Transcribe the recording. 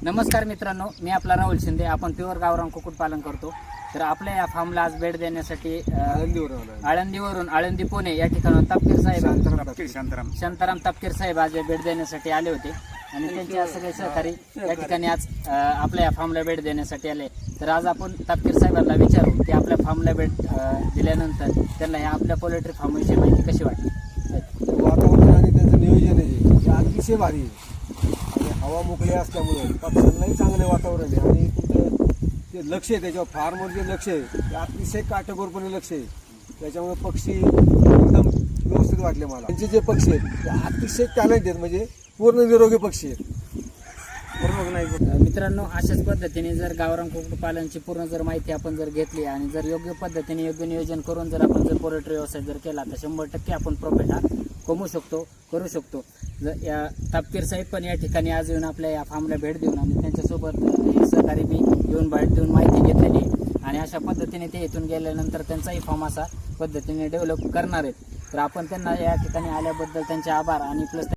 नमस्कार मित्रांनो, मी आपला राहुल शिंदे. आपण प्युअर गावरान कुक्कुटपालन करतो. तर आपल्या या फार्मला आज भेट देण्यासाठी आळंदीवरून आळंदी पुणे या ठिकाणी तापकीर साहेब शांताराम तापकीर साहेब आज भेट देण्यासाठी आले होते आणि त्यांचे सगळे सहकारी या ठिकाणी आज आपल्या या फार्मला भेट देण्यासाठी आले. तर आज आपण तापकीर साहेबांना विचारू की आपल्या फार्मला भेट दिल्यानंतर त्यांना या आपल्या पोल्ट्री फार्मविषयी माहिती कशी वाटली. वातावरण आणि त्याचं नियोजन आहे ते अतिशय भारी आहे आणि हवा मोकळी असल्यामुळे पक्ष्यांनाही चांगले वातावरण आहे आणि तुमचं जे लक्ष आहे त्याच्यावर फार्मवर जे लक्ष आहे ते अतिशय काटेकोरपणे लक्ष आहे. त्याच्यामुळे पक्षी एकदम व्यवस्थित वाटले मला. त्यांचे जे पक्षी आहेत ते अतिशय टॅलेंट आहेत, म्हणजे पूर्ण निरोगी पक्षी आहेत. मित्रांनो, अशाच पद्धतीने जर गावरान कुक्कुटपालनाची पूर्ण जर माहिती आपण जर घेतली आणि जर योग्य पद्धतीने योग्य नियोजन करून जर आपण जर पोल्ट्री व्यवसाय जर केला तर 100% आपण प्रॉफिट हा कमवू शकतो, करू शकतो. जर या तापकीर साहेब पण या ठिकाणी आज येऊन आपल्या या फार्मला भेट देऊन आणि त्यांच्यासोबत सहकारी बी येऊन भेट देऊन माहिती घेतलेली आणि अशा पद्धतीने ते इथून गेल्यानंतर त्यांचाही फार्म असा पद्धतीने डेव्हलप करणार आहेत. तर आपण त्यांना या ठिकाणी आल्याबद्दल त्यांचे आभार आणि प्लस